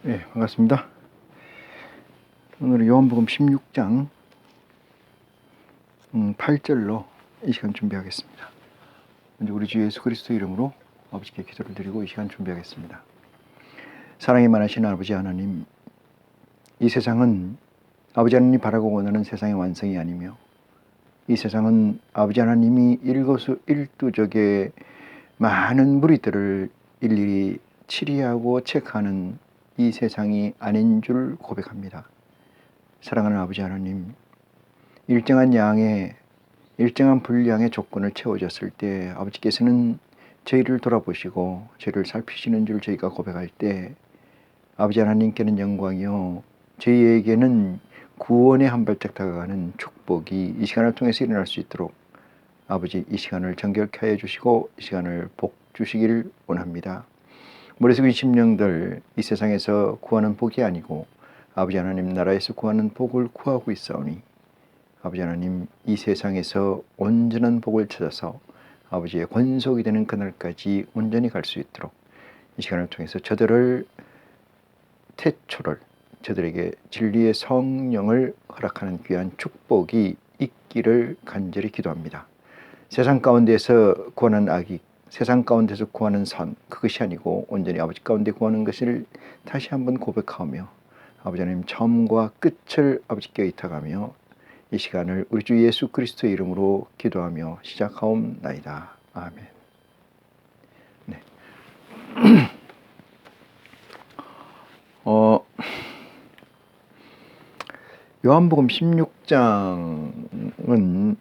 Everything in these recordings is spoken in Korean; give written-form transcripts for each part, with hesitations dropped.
네, 반갑습니다. 오늘은 요한복음 16장 8절로 이 시간 준비하겠습니다. 먼저 우리 주 예수 그리스도 이름으로 아버지께 기도를 드리고 이 시간 준비하겠습니다. 사랑이 많으신 아버지 하나님, 이 세상은 아버지 하나님이 바라고 원하는 세상의 완성이 아니며, 이 세상은 아버지 하나님이 일거수일투족의 많은 무리들을 일일이 치리하고 체크하는 이 세상이 아닌 줄 고백합니다. 사랑하는 아버지 하나님, 일정한 분량의 조건을 채워졌을 때 아버지께서는 저희를 돌아보시고 저희를 살피시는 줄 저희가 고백할 때, 아버지 하나님께는 영광이요, 저희에게는 구원의 한 발짝 다가가는 축복이 이 시간을 통해서 일어날 수 있도록 아버지, 이 시간을 정결케 하여 주시고 이 시간을 복 주시기를 원합니다. 머리 숙인 심령들, 이 세상에서 구하는 복이 아니고 아버지 하나님 나라에서 구하는 복을 구하고 있사오니, 아버지 하나님 이 세상에서 온전한 복을 찾아서 아버지의 권속이 되는 그날까지 온전히 갈 수 있도록 이 시간을 통해서 저들에게 진리의 성령을 허락하는 귀한 축복이 있기를 간절히 기도합니다. 세상 가운데서 구하는 악이, 세상 가운데서 구하는 선, 그것이 아니고 온전히 아버지 가운데 구하는 것을 다시 한번 고백하며 아버지 하나님 처음과 끝을 아버지께 의탁하며 이 시간을 우리 주 예수 그리스도의 이름으로 기도하며 시작하옵나이다. 아멘. 네. 요한복음 16장은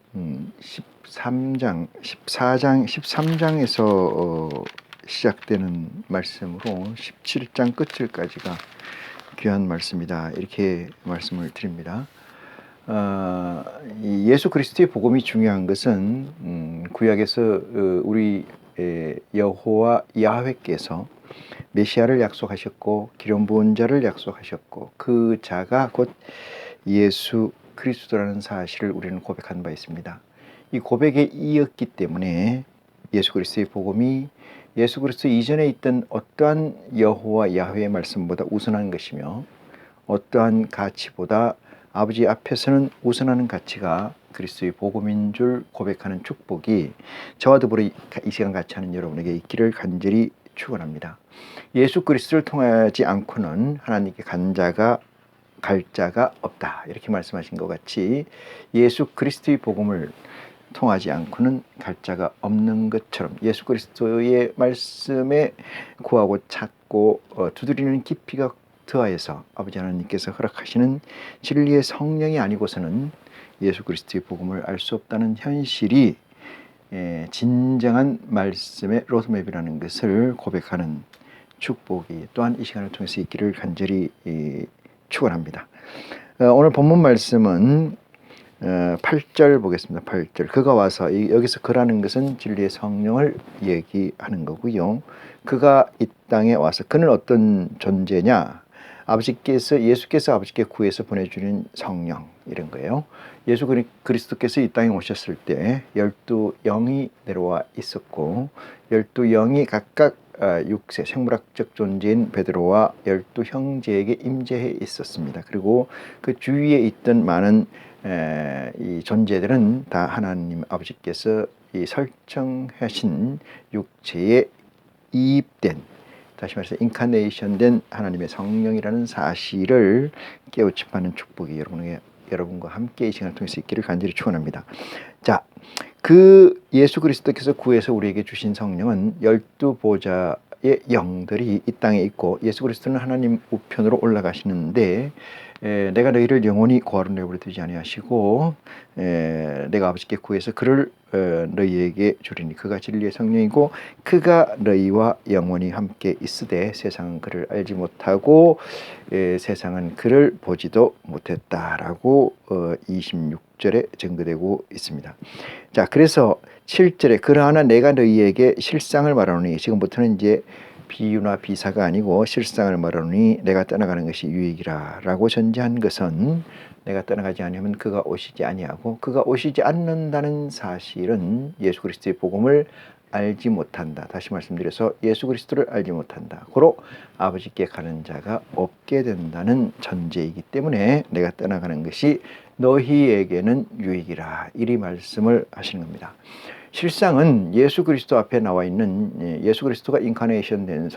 13장에서 시작되는 말씀으로 17장 끝을까지가 귀한 말씀이다, 이렇게 말씀을 드립니다. 예수 그리스도의 복음이 중요한 것은 구약에서 우리 여호와 야훼께서 메시아를 약속하셨고 기름 부은 자를 약속하셨고 그 자가 곧 예수 그리스도라는 사실을 우리는 고백한 바 있습니다. 이 고백에 이었기 때문에 예수 그리스도의 복음이 예수 그리스도 이전에 있던 어떠한 여호와 야훼의 말씀보다 우선한 것이며, 어떠한 가치보다 아버지 앞에서는 우선하는 가치가 그리스도의 복음인 줄 고백하는 축복이 저와 더불어 이 시간 같이 하는 여러분에게 있기를 간절히 축원합니다. 예수 그리스도를 통하지 않고는 하나님께 갈 자가 없다, 이렇게 말씀하신 것 같이 예수 그리스도의 복음을 통하지 않고는 갈 자가 없는 것처럼 예수 그리스도의 말씀에 구하고 찾고 두드리는 깊이가 더하여서 아버지 하나님께서 허락하시는 진리의 성령이 아니고서는 예수 그리스도의 복음을 알 수 없다는 현실이 진정한 말씀의 로드맵이라는 것을 고백하는 축복이 또한 이 시간을 통해서 있기를 간절히 축원합니다. 오늘 본문 말씀은 8절 보겠습니다. 8절. 그가 와서, 여기서 그라는 것은 진리의 성령을 얘기하는 거고요. 그가 이 땅에 와서, 그는 어떤 존재냐? 예수께서 아버지께 구해서 보내주는 성령, 이런 거예요. 예수 그리스도께서 이 땅에 오셨을 때 12영이 내려와 있었고 12영이 각각 육세 생물학적 존재인 베드로와 12형제에게 임재해 있었습니다. 그리고 그 주위에 있던 많은 이 존재들은 다 하나님 아버지께서 이 설정하신 육체에 이입된, 다시 말해서 인카네이션 된 하나님의 성령이라는 사실을 깨우침하는 축복이 여러분과 함께 이 시간을 통해서 있기를 간절히 축원합니다. 자, 그 예수 그리스도께서 구해서 우리에게 주신 성령은 12보좌의 영들이 이 땅에 있고, 예수 그리스도는 하나님 우편으로 올라가시는데 내가 너희를 영원히 고아로 내버려 두지 아니하시고 내가 아버지께 구해서 그를 너희에게 주리니 그가 진리의 성령이고 그가 너희와 영원히 함께 있으되 세상은 그를 알지 못하고 세상은 그를 보지도 못했다라고 26절에 증거되고 있습니다. 자, 그래서 7절에 그러하나 내가 너희에게 실상을 말하노니, 지금부터는 이제 비유나 비사가 아니고 실상을 말하노니 내가 떠나가는 것이 유익이라 라고 전제한 것은, 내가 떠나가지 아니하면 그가 오시지 아니하고 그가 오시지 않는다는 사실은 예수 그리스도의 복음을 알지 못한다. 다시 말씀드려서 예수 그리스도를 알지 못한다. 고로 아버지께 가는 자가 없게 된다는 전제이기 때문에 내가 떠나가는 것이 너희에게는 유익이라. 이리 말씀을 하시는 겁니다. 실상은 예수 그리스도 앞에 나와 있는, 예수 그리스도가 인카네이션 된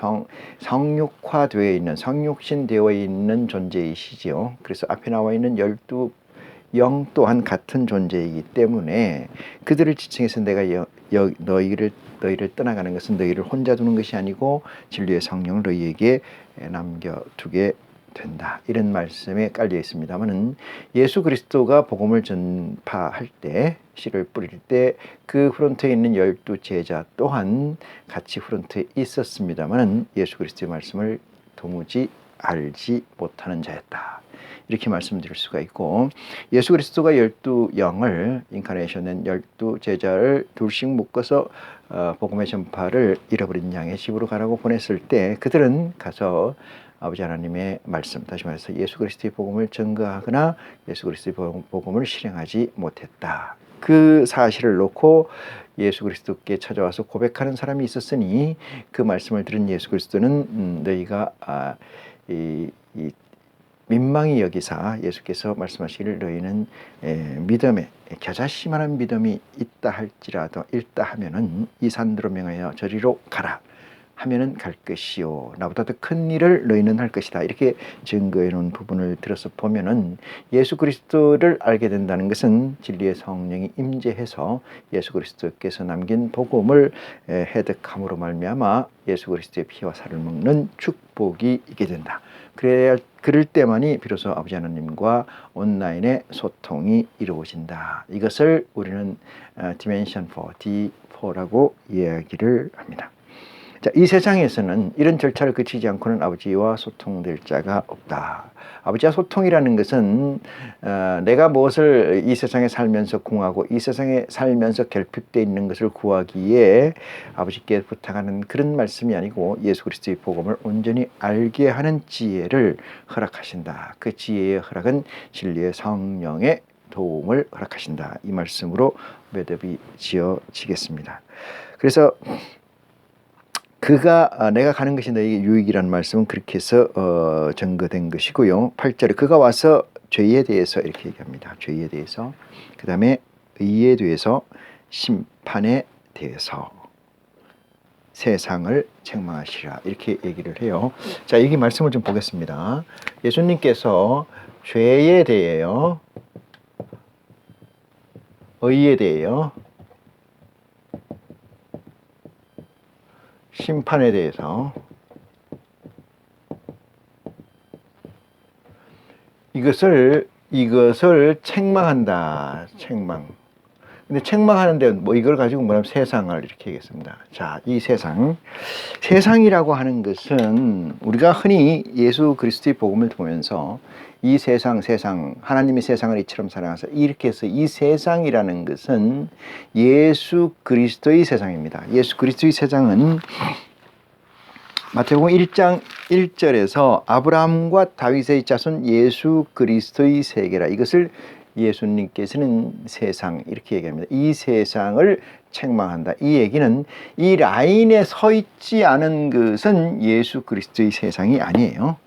성육화되어 있는, 성육신 되어 있는 존재이시지요. 그래서 앞에 나와 있는 12 영 또한 같은 존재이기 때문에 그들을 지칭해서 내가 너희를 떠나가는 것은 너희를 혼자 두는 것이 아니고 진리의 성령을 너희에게 남겨두게 된다. 이런 말씀에 깔려 있습니다만은 예수 그리스도가 복음을 전파할 때, 씨를 뿌릴 때 그 프론트에 있는 12 제자 또한 같이 프론트에 있었습니다만은 예수 그리스도의 말씀을 도무지 알지 못하는 자였다. 이렇게 말씀드릴 수가 있고, 예수 그리스도가 12 영을 인카네이션된 12 제자를 둘씩 묶어서 복음의 전파를 잃어버린 양의 집으로 가라고 보냈을 때 그들은 가서 아버지 하나님의 말씀, 다시 말해서 예수 그리스도의 복음을 증거하거나 예수 그리스도의 복음을 실행하지 못했다. 그 사실을 놓고 예수 그리스도께 찾아와서 고백하는 사람이 있었으니 그 말씀을 들은 예수 그리스도는 너희가 민망히 여기사 예수께서 말씀하시기를 너희는 믿음에 겨자씨만한 믿음이 있다 할지라도 있다 하면은 이 산들로 명하여 저리로 가라 하면은 갈 것이요 나보다 더 큰 일을 너희는 할 것이다. 이렇게 증거해 놓은 부분을 들어서 보면은 예수 그리스도를 알게 된다는 것은 진리의 성령이 임재해서 예수 그리스도께서 남긴 복음을 해득함으로 말미암아 예수 그리스도의 피와 살을 먹는 축복이 있게 된다. 그럴 때만이 비로소 아버지 하나님과 온라인의 소통이 이루어진다. 이것을 우리는 디멘션 4, D4라고 이야기를 합니다. 자, 이 세상에서는 이런 절차를 거치지 않고는 아버지와 소통될 자가 없다. 아버지와 소통이라는 것은 내가 무엇을 이 세상에 살면서 궁하고 이 세상에 살면서 결핍되어 있는 것을 구하기에 아버지께 부탁하는 그런 말씀이 아니고 예수 그리스도의 복음을 온전히 알게 하는 지혜를 허락하신다. 그 지혜의 허락은 진리의 성령의 도움을 허락하신다. 이 말씀으로 매듭이 지어지겠습니다. 그래서 내가 가는 것이 너에게 유익이라는 말씀은 그렇게 해서 증거된 것이고요. 8절에 그가 와서 죄에 대해서 이렇게 얘기합니다. 죄에 대해서, 그 다음에 의에 대해서, 심판에 대해서 세상을 책망하시라 이렇게 얘기를 해요. 자, 여기 말씀을 좀 보겠습니다. 예수님께서 죄에 대해요, 의에 대해요, 심판에 대해서 이것을 책망한다. 책망. 근데 책망하는데 뭐 이걸 가지고 뭐냐면 세상을 이렇게 얘기했습니다. 자, 이 세상이라고 하는 것은 우리가 흔히 예수 그리스도의 복음을 보면서 이 세상 하나님이 세상을 이처럼 사랑하사 이렇게 해서 이 세상이라는 것은 예수 그리스도의 세상입니다. 예수 그리스도의 세상은 마태복음 1장 1절에서 아브라함과 다윗의 자손 예수 그리스도의 세계라. 이것을 예수님께서는 세상 이렇게 얘기합니다. 이 세상을 책망한다. 이 얘기는 이 라인에 서 있지 않은 것은 예수 그리스도의 세상이 아니에요.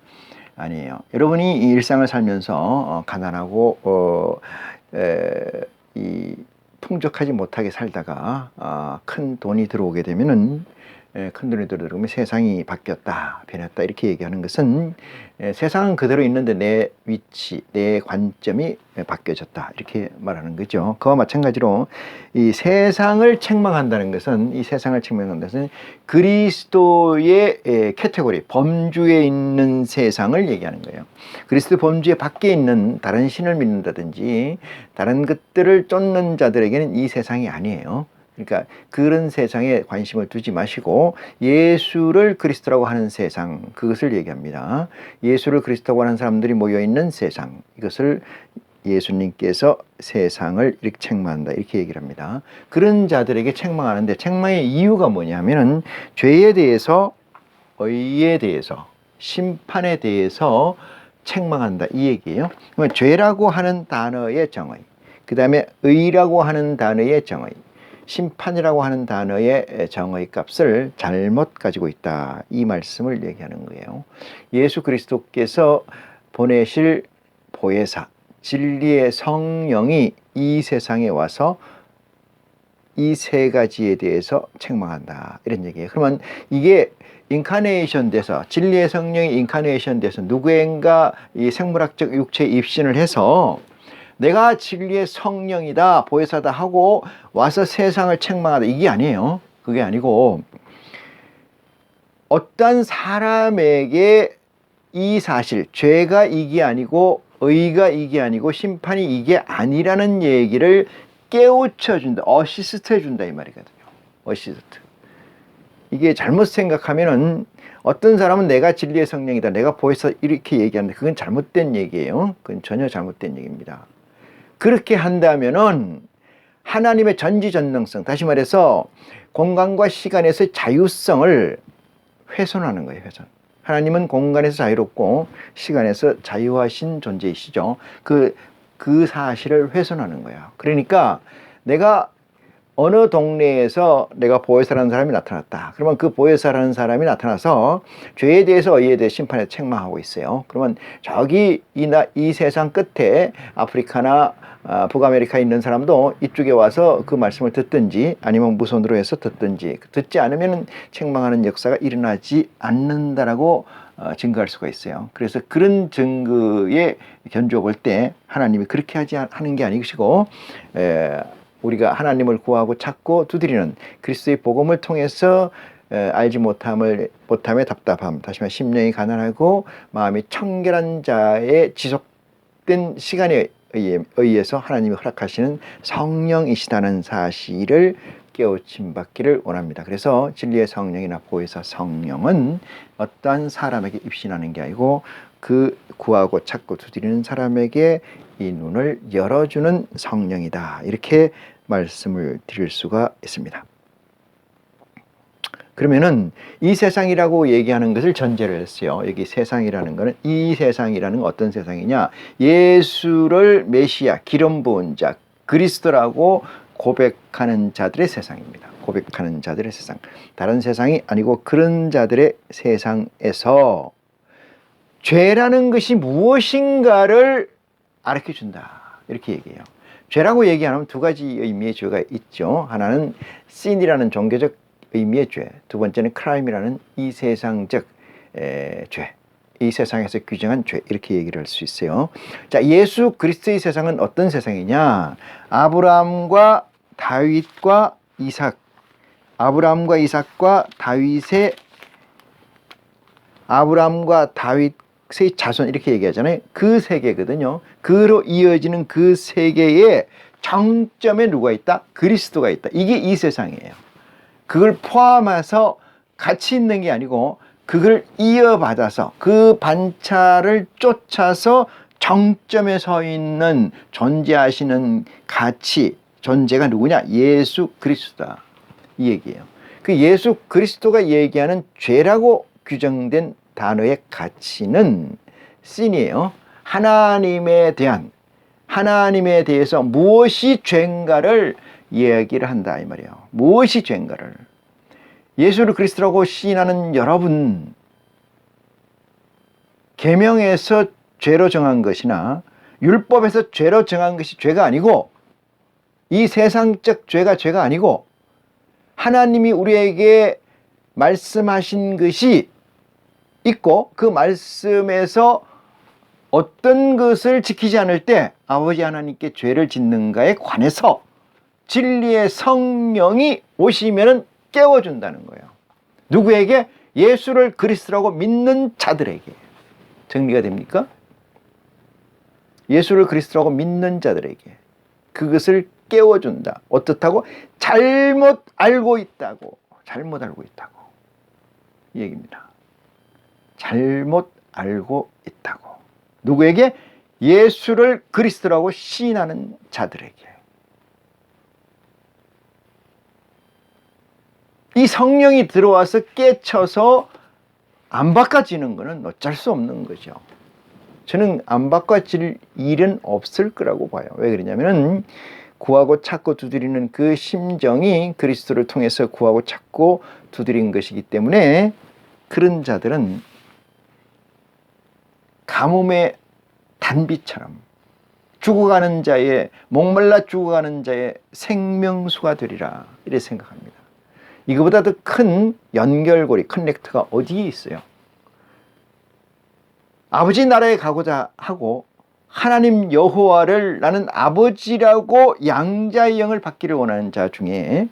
여러분이 이 일상을 살면서 가난하고 풍족하지 못하게 살다가 큰 돈이 들어오게 되면은 큰 돈이 들어오면 세상이 바뀌었다, 변했다 이렇게 얘기하는 것은 세상은 그대로 있는데 내 위치, 내 관점이 바뀌어졌다 이렇게 말하는 거죠. 그와 마찬가지로 이 세상을 책망한다는 것은 그리스도의 캐테고리, 범주에 있는 세상을 얘기하는 거예요. 그리스도 범주에 밖에 있는 다른 신을 믿는다든지 다른 것들을 쫓는 자들에게는 이 세상이 아니에요. 그러니까 그런 세상에 관심을 두지 마시고 예수를 그리스도라고 하는 세상, 그것을 얘기합니다. 예수를 그리스도라고 하는 사람들이 모여있는 세상, 이것을 예수님께서 세상을 이렇게 책망한다 이렇게 얘기를 합니다. 그런 자들에게 책망하는데 책망의 이유가 뭐냐면은 죄에 대해서, 의에 대해서, 심판에 대해서 책망한다 이 얘기예요. 그러면 죄라고 하는 단어의 정의, 그 다음에 의라고 하는 단어의 정의, 심판이라고 하는 단어의 정의 값을 잘못 가지고 있다. 이 말씀을 얘기하는 거예요. 예수 그리스도께서 보내실 보혜사, 진리의 성령이 이 세상에 와서 이 세 가지에 대해서 책망한다. 이런 얘기예요. 그러면 이게 인카네이션 돼서, 진리의 성령이 인카네이션 돼서 누구인가 이 생물학적 육체에 입신을 해서 내가 진리의 성령이다, 보혜사다 하고 와서 세상을 책망하다, 이게 아니에요. 그게 아니고 어떤 사람에게 이 사실, 죄가 이게 아니고 의가 이게 아니고 심판이 이게 아니라는 얘기를 깨우쳐준다, 어시스트 해준다 이 말이거든요. 어시스트. 이게 잘못 생각하면은 어떤 사람은 내가 진리의 성령이다, 내가 보혜사 이렇게 얘기하는데 그건 잘못된 얘기예요. 그건 전혀 잘못된 얘기입니다. 그렇게 한다면은 하나님의 전지전능성, 다시 말해서 공간과 시간에서의 자유성을 훼손하는 거예요. 훼손. 하나님은 공간에서 자유롭고 시간에서 자유하신 존재이시죠. 그 사실을 훼손하는 거야. 그러니까 내가 어느 동네에서 내가 보혜사라는 사람이 나타났다. 그러면 그 보혜사라는 사람이 나타나서 죄에 대해서 의에 대해 심판에 책망하고 있어요. 그러면 저기 이 세상 끝에 아프리카나 북아메리카에 있는 사람도 이쪽에 와서 그 말씀을 듣든지 아니면 무선으로 해서 듣든지, 듣지 않으면 책망하는 역사가 일어나지 않는다라고 증거할 수가 있어요. 그래서 그런 증거에 견주어 볼 때 하나님이 그렇게 하는 게 아니시고 우리가 하나님을 구하고 찾고 두드리는 그리스도의 복음을 통해서 알지 못함의 답답함, 다시 말해 심령이 가난하고 마음이 청결한 자의 지속된 시간에 의해서 하나님이 허락하시는 성령이시다는 사실을 깨우침 받기를 원합니다. 그래서 진리의 성령이나 보혜사 성령은 어떠한 사람에게 입신하는 게 아니고 그 구하고 찾고 두드리는 사람에게 이 눈을 열어주는 성령이다. 이렇게 말씀을 드릴 수가 있습니다. 그러면은 이 세상이라고 얘기하는 것을 전제를 했어요. 여기 세상이라는 것은, 이 세상이라는 건 어떤 세상이냐? 예수를 메시아, 기름 부은 자, 그리스도라고 고백하는 자들의 세상입니다. 고백하는 자들의 세상. 다른 세상이 아니고 그런 자들의 세상에서 죄라는 것이 무엇인가를 가르쳐준다. 이렇게 얘기해요. 죄라고 얘기하면 두 가지 의미의 죄가 있죠. 하나는 sin이라는 종교적 의미의 죄, 두 번째는 crime이라는 이 세상적 죄, 이 세상에서 규정한 죄, 이렇게 얘기를 할 수 있어요. 자, 예수 그리스도의 세상은 어떤 세상이냐? 아브라함과 다윗과 이삭, 아브라함과 이삭과 다윗의, 아브라함과 다윗의 자손, 이렇게 얘기하잖아요. 그 세계거든요. 그로 이어지는 그 세계의 정점에 누가 있다? 그리스도가 있다. 이게 이 세상이에요. 그걸 포함해서 같이 있는 게 아니고 그걸 이어받아서 그 반차를 쫓아서 정점에 서 있는 존재하시는 가치, 존재가 누구냐? 예수 그리스도다. 이 얘기예요. 그 예수 그리스도가 얘기하는 죄라고 규정된 단어의 가치는 sin이에요. 하나님에 대해서 무엇이 죄인가를 이야기를 한다 이 말이에요. 무엇이 죄인가를. 예수를 그리스도라고 시인하는 여러분, 계명에서 죄로 정한 것이나 율법에서 죄로 정한 것이 죄가 아니고, 이 세상적 죄가 아니고 하나님이 우리에게 말씀하신 것이 있고 그 말씀에서 어떤 것을 지키지 않을 때 아버지 하나님께 죄를 짓는가에 관해서 진리의 성령이 오시면 깨워준다는 거예요. 누구에게? 예수를 그리스도라고 믿는 자들에게. 정리가 됩니까? 예수를 그리스도라고 믿는 자들에게 그것을 깨워준다. 어떻다고? 잘못 알고 있다고. 이 얘기입니다. 잘못 알고 있다고. 누구에게? 예수를 그리스도라고 시인하는 자들에게. 이 성령이 들어와서 깨쳐서 안 바꿔지는 것은 어쩔 수 없는 거죠. 저는 안 바꿔질 일은 없을 거라고 봐요. 왜 그러냐면 구하고 찾고 두드리는 그 심정이 그리스도를 통해서 구하고 찾고 두드린 것이기 때문에 그런 자들은 가뭄의 단비처럼 죽어가는 자의, 목말라 죽어가는 자의 생명수가 되리라, 이렇게 생각합니다. 이거보다 더 큰 연결고리, 커넥터가 어디에 있어요? 아버지 나라에 가고자 하고 하나님 여호와를 나는 아버지라고 양자의 영을 받기를 원하는 자 중에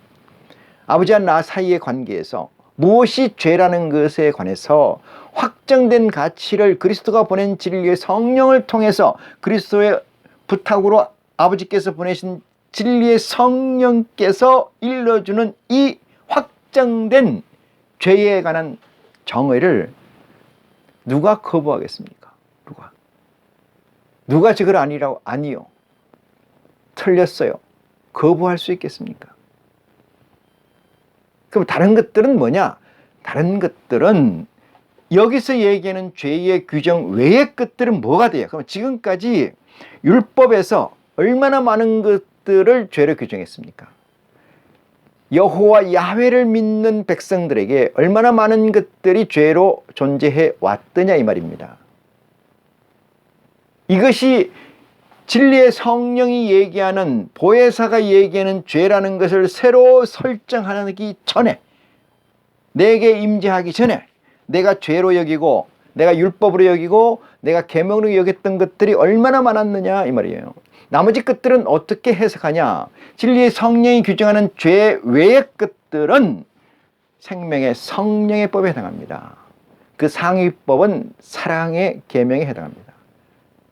아버지와 나 사이의 관계에서 무엇이 죄라는 것에 관해서 확정된 가치를 그리스도가 보낸 진리의 성령을 통해서 그리스도의 부탁으로 아버지께서 보내신 진리의 성령께서 일러주는 이 확정된 죄에 관한 정의를 누가 거부하겠습니까? 누가 저걸 아니라고, 아니요, 틀렸어요, 거부할 수 있겠습니까? 그럼 다른 것들은 뭐냐? 다른 것들은 여기서 얘기하는 죄의 규정 외의 것들은 뭐가 돼요? 그럼 지금까지 율법에서 얼마나 많은 것들을 죄로 규정했습니까? 여호와 야훼를 믿는 백성들에게 얼마나 많은 것들이 죄로 존재해 왔더냐 이 말입니다. 이것이 진리의 성령이 얘기하는, 보혜사가 얘기하는 죄라는 것을 새로 설정하기 전에, 내게 임재하기 전에 내가 죄로 여기고 내가 율법으로 여기고 내가 계명으로 여겼던 것들이 얼마나 많았느냐 이 말이에요. 나머지 것들은 어떻게 해석하냐? 진리의 성령이 규정하는 죄 외의 것들은 생명의 성령의 법에 해당합니다. 그 상위법은 사랑의 계명에 해당합니다.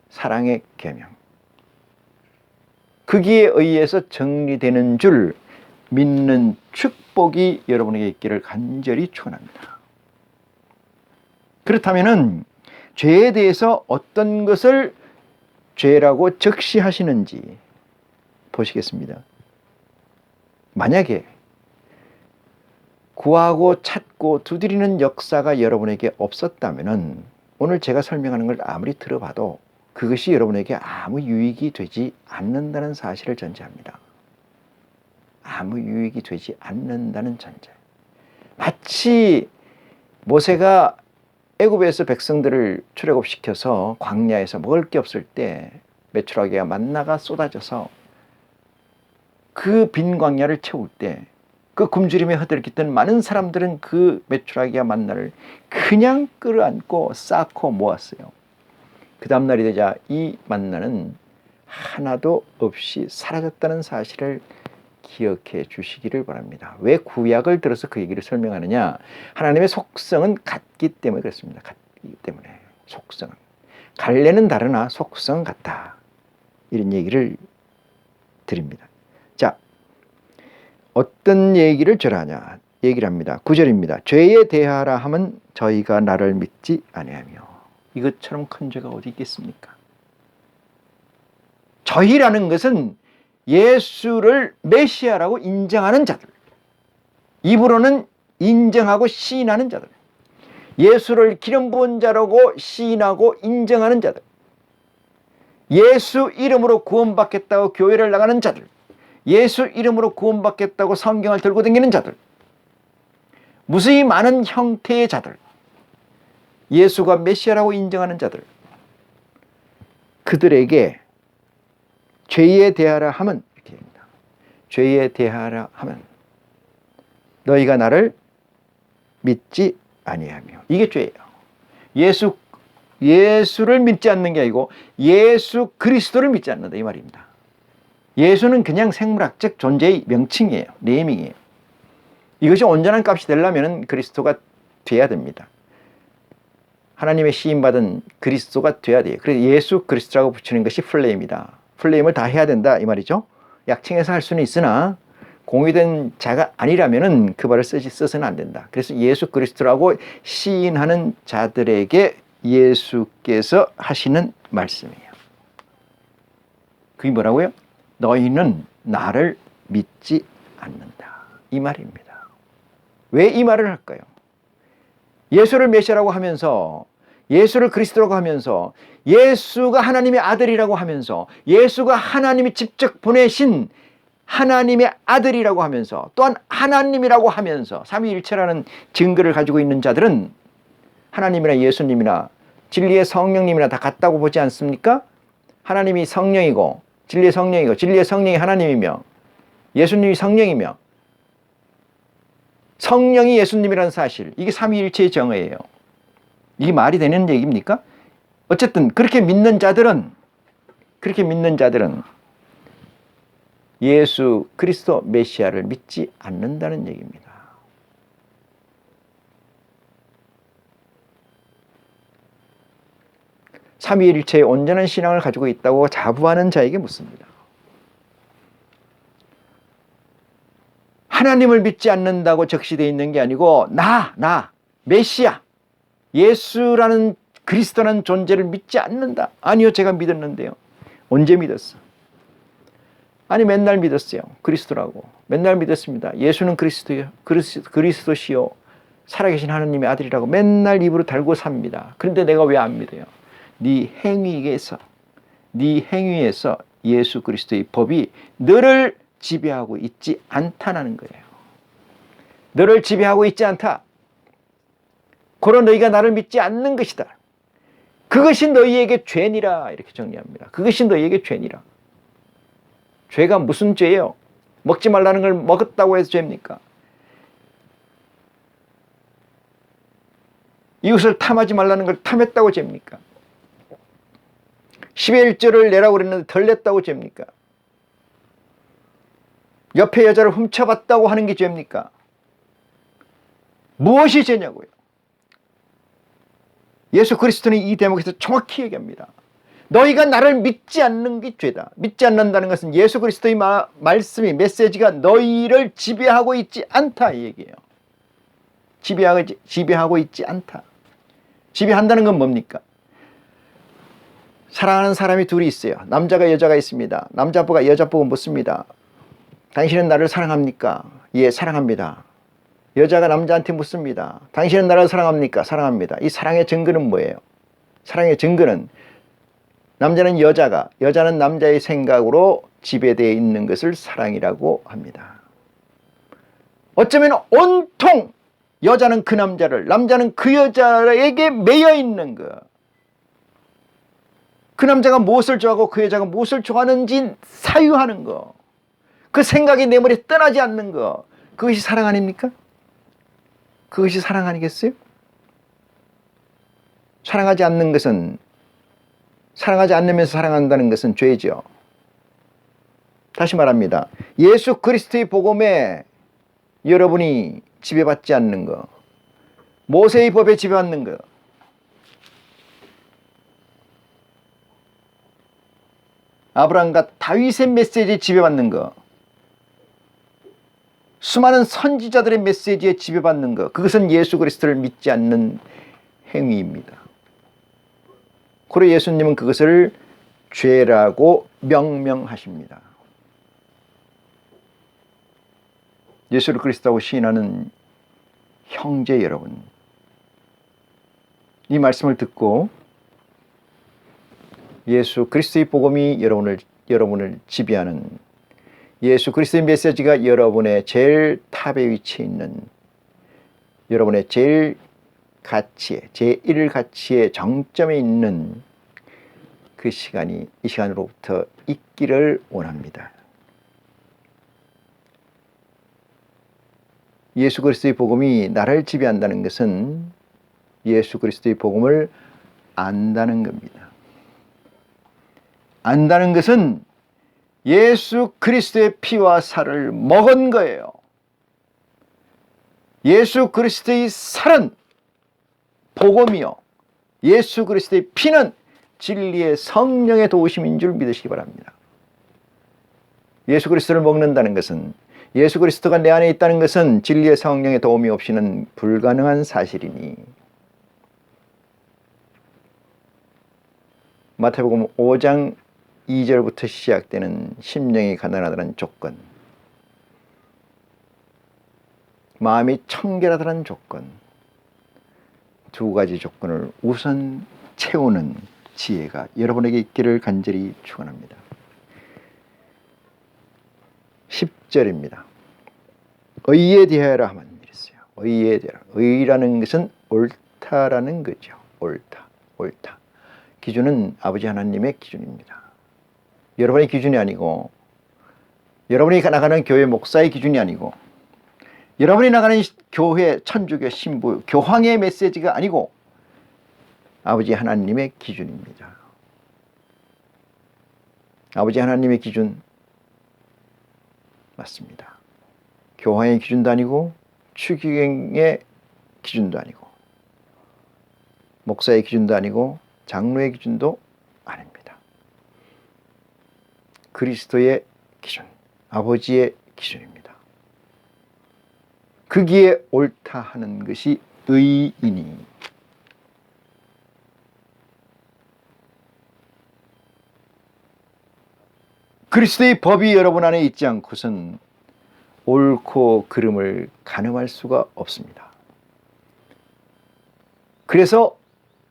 사랑의 계명. 거기에 의해서 정리되는 줄 믿는 축복이 여러분에게 있기를 간절히 축원합니다. 그렇다면은 죄에 대해서 어떤 것을 죄라고 적시하시는지 보시겠습니다. 만약에 구하고 찾고 두드리는 역사가 여러분에게 없었다면은 오늘 제가 설명하는 걸 아무리 들어봐도 그것이 여러분에게 아무 유익이 되지 않는다는 사실을 전제합니다. 아무 유익이 되지 않는다는 전제. 마치 모세가 애굽에서 백성들을 출애굽시켜서 광야에서 먹을 게 없을 때 메추라기가 만나가 쏟아져서 그 빈 광야를 채울 때 그 굶주림에 허들었던 많은 사람들은 그 메추라기와 만나를 그냥 끌어안고 쌓고 모았어요. 그 다음 날이 되자 이 만나는 하나도 없이 사라졌다는 사실을 기억해 주시기를 바랍니다. 왜 구약을 들어서 그 얘기를 설명하느냐? 하나님의 속성은 같기 때문에 그렇습니다. 같기 때문에. 속성은. 갈래는 다르나 속성은 같다. 이런 얘기를 드립니다. 자, 어떤 얘기를 하냐? 얘기를 합니다. 9절입니다. 죄에 대하라 하면 저희가 나를 믿지 아니하며. 이것처럼 큰 죄가 어디 있겠습니까? 저희라는 것은 예수를 메시아라고 인정하는 자들, 입으로는 인정하고 시인하는 자들, 예수를 기름 부은 자라고 시인하고 인정하는 자들, 예수 이름으로 구원받겠다고 교회를 나가는 자들, 예수 이름으로 구원받겠다고 성경을 들고 다니는 자들, 무수히 많은 형태의 자들, 예수가 메시아라고 인정하는 자들, 그들에게 죄에 대하라 하면 이렇게 됩니다. 죄에 대하라 하면 너희가 나를 믿지 아니하며. 이게 죄예요. 예수를 믿지 않는 게 아니고 예수 그리스도를 믿지 않는다 이 말입니다. 예수는 그냥 생물학적 존재의 명칭이에요. 네이밍이에요. 이것이 온전한 값이 되려면 그리스도가 돼야 됩니다. 하나님의 시인받은 그리스도가 돼야 돼요. 그래서 예수 그리스도라고 붙이는 것이 플레임이다. 플레임을 다 해야 된다 이 말이죠. 약칭해서 할 수는 있으나 공유된 자가 아니라면은 그 말을 써서는 안 된다. 그래서 예수 그리스도라고 시인하는 자들에게 예수께서 하시는 말씀이에요. 그게 뭐라고요? 너희는 나를 믿지 않는다 이 말입니다. 왜 이 말을 할까요? 예수를 메시아라고 하면서, 예수를 그리스도라고 하면서, 예수가 하나님의 아들이라고 하면서, 예수가 하나님이 직접 보내신 하나님의 아들이라고 하면서 또한 하나님이라고 하면서 삼위일체라는 증거를 가지고 있는 자들은 하나님이나 예수님이나 진리의 성령님이나 다 같다고 보지 않습니까? 하나님이 성령이고 진리의 성령이고 진리의 성령이 하나님이며 예수님이 성령이며 성령이 예수님이라는 사실, 이게 삼위일체의 정의예요. 이게 말이 되는 얘기입니까? 어쨌든 그렇게 믿는 자들은 예수 그리스도 메시아를 믿지 않는다는 얘기입니다. 삼위일체의 온전한 신앙을 가지고 있다고 자부하는 자에게 묻습니다. 하나님을 믿지 않는다고 적시되어 있는 게 아니고 나 메시아 예수라는 그리스도라는 존재를 믿지 않는다. 아니요, 제가 믿었는데요. 언제 믿었어? 아니, 맨날 믿었어요. 그리스도라고 맨날 믿었습니다. 예수는 그리스도시요 살아계신 하나님의 아들이라고 맨날 입으로 달고 삽니다. 그런데 내가 왜 안 믿어요? 네 행위에서 예수 그리스도의 법이 너를 지배하고 있지 않다는 거예요. 너를 지배하고 있지 않다. 고로 너희가 나를 믿지 않는 것이다. 그것이 너희에게 죄니라. 이렇게 정리합니다. 그것이 너희에게 죄니라. 죄가 무슨 죄예요? 먹지 말라는 걸 먹었다고 해서 죄입니까? 이웃을 탐하지 말라는 걸 탐했다고 죄입니까? 10의 1조를 내라고 그랬는데 덜 냈다고 죄입니까? 옆에 여자를 훔쳐봤다고 하는 게 죄입니까? 무엇이 죄냐고요? 예수 그리스도는 이 대목에서 정확히 얘기합니다. 너희가 나를 믿지 않는 게 죄다. 믿지 않는다는 것은 예수 그리스도의 말씀이 메시지가 너희를 지배하고 있지 않다 이 얘기예요. 지배하고 있지 않다. 지배한다는 건 뭡니까? 사랑하는 사람이 둘이 있어요. 남자가 여자가 있습니다. 남자보고 여자보고 묻습니다. 당신은 나를 사랑합니까? 예, 사랑합니다. 여자가 남자한테 묻습니다. 당신은 나를 사랑합니까? 사랑합니다. 이 사랑의 증거는 뭐예요? 사랑의 증거는 남자는 여자는 남자의 생각으로 지배되어 있는 것을 사랑이라고 합니다. 어쩌면 온통 여자는 그 남자는 그 여자에게 매여 있는 것. 그 남자가 무엇을 좋아하고 그 여자가 무엇을 좋아하는지 사유하는 것. 그 생각이 내 머리에 떠나지 않는 것. 그것이 사랑 아닙니까? 그것이 사랑 아니겠어요? 사랑하지 않으면서 사랑한다는 것은 죄죠. 다시 말합니다. 예수 그리스도의 복음에 여러분이 지배받지 않는 것, 모세의 법에 지배받는 것, 아브라함과 다윗의 메시지에 지배받는 것, 수많은 선지자들의 메시지에 지배받는 것, 그것은 예수 그리스도를 믿지 않는 행위입니다. 그리고 예수님은 그것을 죄라고 명명하십니다. 예수 그리스도라고 시인하는 형제 여러분, 이 말씀을 듣고 예수 그리스도의 복음이 여러분을 지배하는, 예수 그리스도의 메시지가 여러분의 제일 탑에 위치해 있는, 여러분의 제일 가치에, 제1 가치의 정점에 있는 그 시간이 이 시간으로부터 있기를 원합니다. 예수 그리스도의 복음이 나를 지배한다는 것은 예수 그리스도의 복음을 안다는 겁니다. 안다는 것은 예수 그리스도의 피와 살을 먹은 거예요. 예수 그리스도의 살은 복음이요, 예수 그리스도의 피는 진리의 성령의 도우심인 줄 믿으시기 바랍니다. 예수 그리스도를 먹는다는 것은, 예수 그리스도가 내 안에 있다는 것은 진리의 성령의 도움이 없이는 불가능한 사실이니, 마태복음 5장 2절부터 시작되는 심령이 가난하다는 조건, 마음이 청결하다는 조건, 두 가지 조건을 우선 채우는 지혜가 여러분에게 있기를 간절히 축원합니다. 10절입니다. 의에 대하여라 하면 이랬어요. 의에 대하여라. 의라는 것은 옳다라는 거죠. 옳다. 기준은 아버지 하나님의 기준입니다. 여러분의 기준이 아니고, 여러분이 나가는 교회 목사의 기준이 아니고, 여러분이 나가는 교회, 천주교, 신부, 교황의 메시지가 아니고 아버지 하나님의 기준입니다. 아버지 하나님의 기준 맞습니다. 교황의 기준도 아니고 추기경의 기준도 아니고 목사의 기준도 아니고 장로의 기준도 아닙니다. 그리스도의 기준, 아버지의 기준입니다. 거기에 옳다 하는 것이 의이니 그리스도의 법이 여러분 안에 있지 않고선 옳고 그름을 가늠할 수가 없습니다. 그래서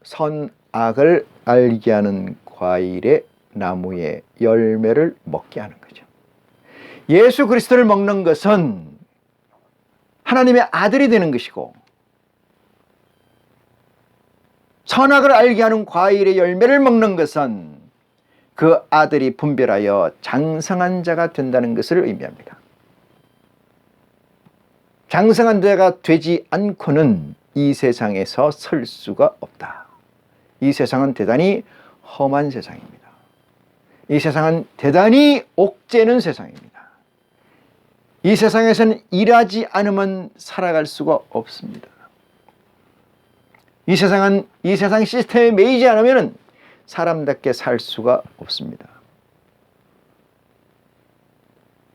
선악을 알게 하는 과일의 나무의 열매를 먹게 하는 거죠. 예수 그리스도를 먹는 것은 하나님의 아들이 되는 것이고, 선악을 알게 하는 과일의 열매를 먹는 것은 그 아들이 분별하여 장성한 자가 된다는 것을 의미합니다. 장성한 자가 되지 않고는 이 세상에서 설 수가 없다. 이 세상은 대단히 험한 세상입니다. 이 세상은 대단히 옥죄는 세상입니다. 이 세상에서는 일하지 않으면 살아갈 수가 없습니다. 이 세상은 이 세상 시스템에 매이지 않으면 사람답게 살 수가 없습니다.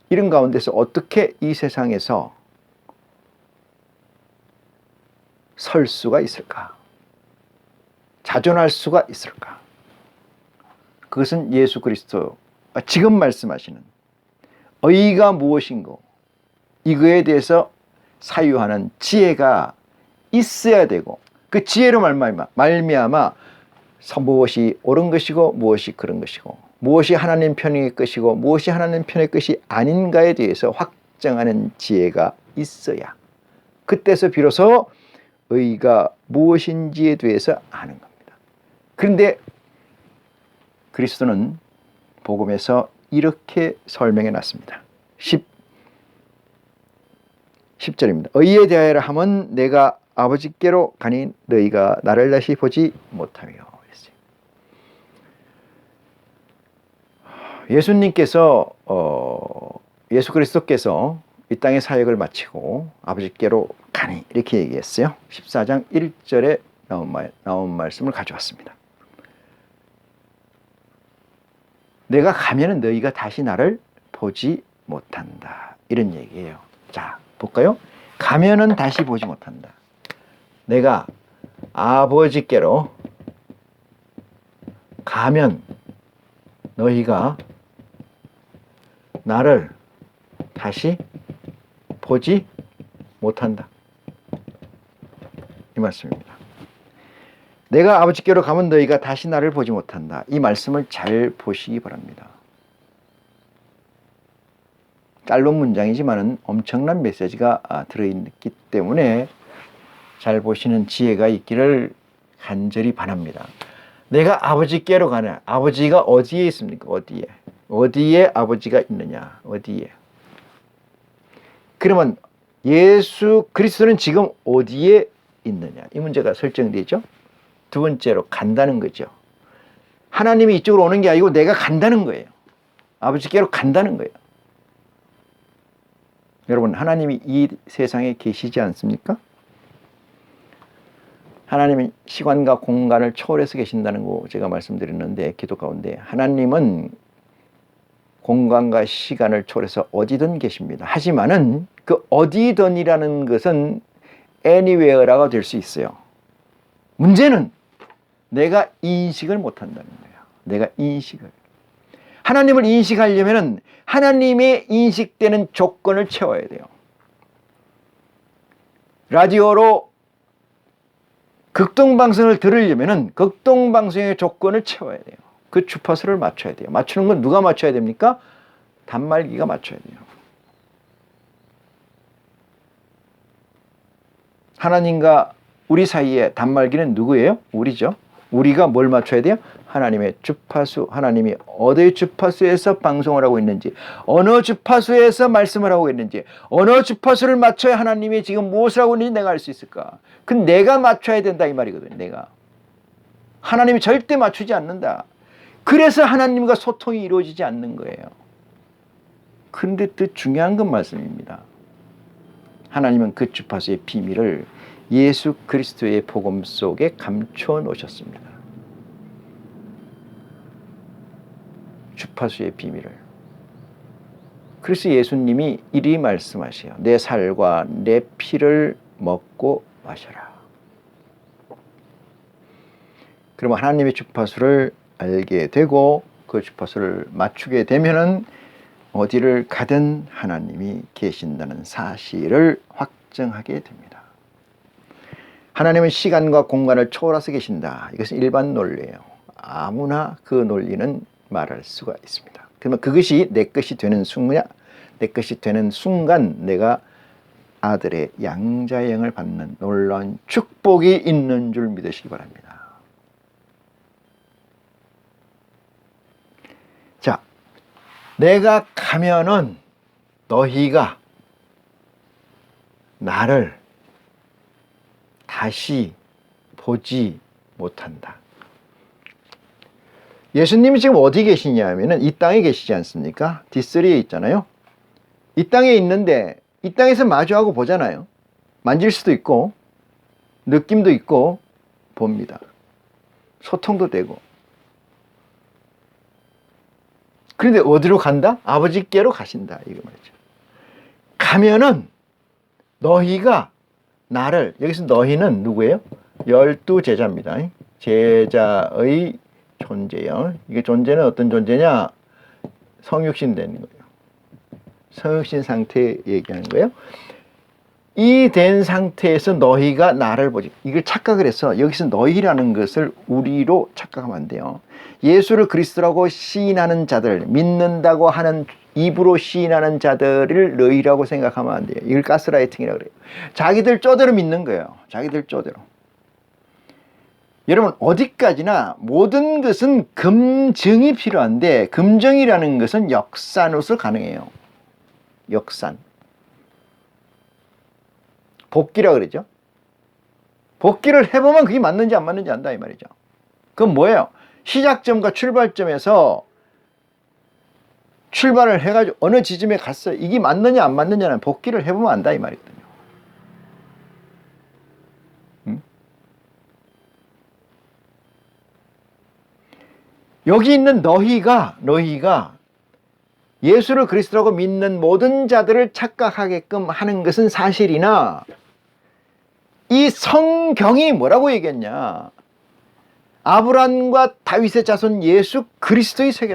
이런 가운데서 어떻게 이 세상에서 설 수가 있을까? 자존할 수가 있을까? 그것은 예수 그리스도가 지금 말씀하시는 의가 무엇인고 이거에 대해서 사유하는 지혜가 있어야 되고, 그 지혜로 말미암아 무엇이 옳은 것이고 무엇이 그른 것이고 무엇이 하나님 편의 것이고 무엇이 하나님 편의 것이 아닌가에 대해서 확정하는 지혜가 있어야 그때서 비로소 의가 무엇인지에 대해서 아는 겁니다. 그런데 그리스도는 복음에서 이렇게 설명해 놨습니다. 10절입니다. 의에 대하여라 하면 내가 아버지께로 가니 너희가 나를 다시 보지 못하며. 예수님께서 예수 그리스도께서 이 땅의 사역을 마치고 아버지께로 가니 이렇게 얘기했어요. 14장 1절에 나온 말씀을 가져왔습니다. 내가 가면은 너희가 다시 나를 보지 못한다. 이런 얘기예요. 자, 볼까요? 가면은 다시 보지 못한다. 내가 아버지께로 가면 너희가 나를 다시 보지 못한다. 이 말씀입니다. 내가 아버지께로 가면 너희가 다시 나를 보지 못한다. 이 말씀을 잘 보시기 바랍니다. 짧은 문장이지만 엄청난 메시지가 들어있기 때문에 잘 보시는 지혜가 있기를 간절히 바랍니다. 내가 아버지께로 가냐? 아버지가 어디에 있습니까? 어디에 아버지가 있느냐? 어디에? 그러면 예수 그리스도는 지금 어디에 있느냐? 이 문제가 설정되죠. 두 번째로 간다는 거죠. 하나님이 이쪽으로 오는 게 아니고 내가 간다는 거예요. 아버지께로 간다는 거예요. 여러분, 하나님이 이 세상에 계시지 않습니까? 하나님은 시간과 공간을 초월해서 계신다는 거 제가 말씀드렸는데, 기도 가운데 하나님은 공간과 시간을 초월해서 어디든 계십니다. 하지만은 그 어디든이라는 것은 anywhere라고 될 수 있어요. 문제는 내가 인식을 못한다는 거예요. 내가 인식을. 하나님을 인식하려면 하나님의 인식되는 조건을 채워야 돼요. 라디오로 극동방송을 들으려면 극동방송의 조건을 채워야 돼요. 그 주파수를 맞춰야 돼요. 맞추는 건 누가 맞춰야 됩니까? 단말기가 맞춰야 돼요. 하나님과 우리 사이에 단말기는 누구예요? 우리죠. 우리가 뭘 맞춰야 돼요? 하나님의 주파수, 하나님이 어디의 주파수에서 방송을 하고 있는지, 어느 주파수에서 말씀을 하고 있는지, 어느 주파수를 맞춰야 하나님이 지금 무엇을 하고 있는지 내가 알 수 있을까? 그 내가 맞춰야 된다 이 말이거든요. 내가. 하나님이 절대 맞추지 않는다. 그래서 하나님과 소통이 이루어지지 않는 거예요. 그런데 더 중요한 건 말씀입니다. 하나님은 그 주파수의 비밀을 예수 그리스도의 복음 속에 감춰 놓으셨습니다. 주파수의 비밀을. 그래서 예수님이 이리 말씀하세요. 내 살과 내 피를 먹고 마셔라. 그러면 하나님의 주파수를 알게 되고 그 주파수를 맞추게 되면은 어디를 가든 하나님이 계신다는 사실을 확증하게 됩니다. 하나님은 시간과 공간을 초월해서 계신다. 이것은 일반 논리예요. 아무나 그 논리는 말할 수가 있습니다. 그러면 그것이 내 것이 되는 순간, 내가 아들의 양자형을 받는 놀라운 축복이 있는 줄 믿으시기 바랍니다. 자, 내가 가면은 너희가 나를 다시 보지 못한다. 예수님이 지금 어디 계시냐 하면은 이 땅에 계시지 않습니까? D3에 있잖아요. 이 땅에 있는데 이 땅에서 마주하고 보잖아요. 만질 수도 있고 느낌도 있고 봅니다. 소통도 되고. 그런데 어디로 간다? 아버지께로 가신다. 이거 말이죠. 가면은 너희가 나를, 여기서 너희는 누구예요? 12제자입니다. 제자의 존재요. 이게 존재는 어떤 존재냐? 성육신 되는 거예요. 성육신 상태 얘기하는 거예요. 이 된 상태에서 너희가 나를 보지. 이걸 착각을 해서 여기서 너희라는 것을 우리로 착각하면 안 돼요. 예수를 그리스도라고 시인하는 자들, 믿는다고 하는 입으로 시인하는 자들을 너희라고 생각하면 안 돼요. 이걸 가스라이팅이라고 그래요. 자기들 쪼대로 믿는 거예요. 자기들 쪼대로. 여러분, 어디까지나 모든 것은 검증이 필요한데 검증이라는 것은 역산으로서 가능해요. 역산. 복기라 그러죠. 복기를 해보면 그게 맞는지 안 맞는지 안다 이 말이죠. 그건 뭐예요? 시작점과 출발점에서 출발을 해가지고 어느 지점에 갔어요. 이게 맞느냐 안 맞느냐는 복기를 해보면 안다 이 말이거든요. 여기 있는 너희가 예수를 그리스도라고 믿는 모든 자들을 착각하게끔 하는 것은 사실이나 이 성경이 뭐라고 얘기했냐? 아브라함과 다윗의 자손 예수 그리스도의 세계라.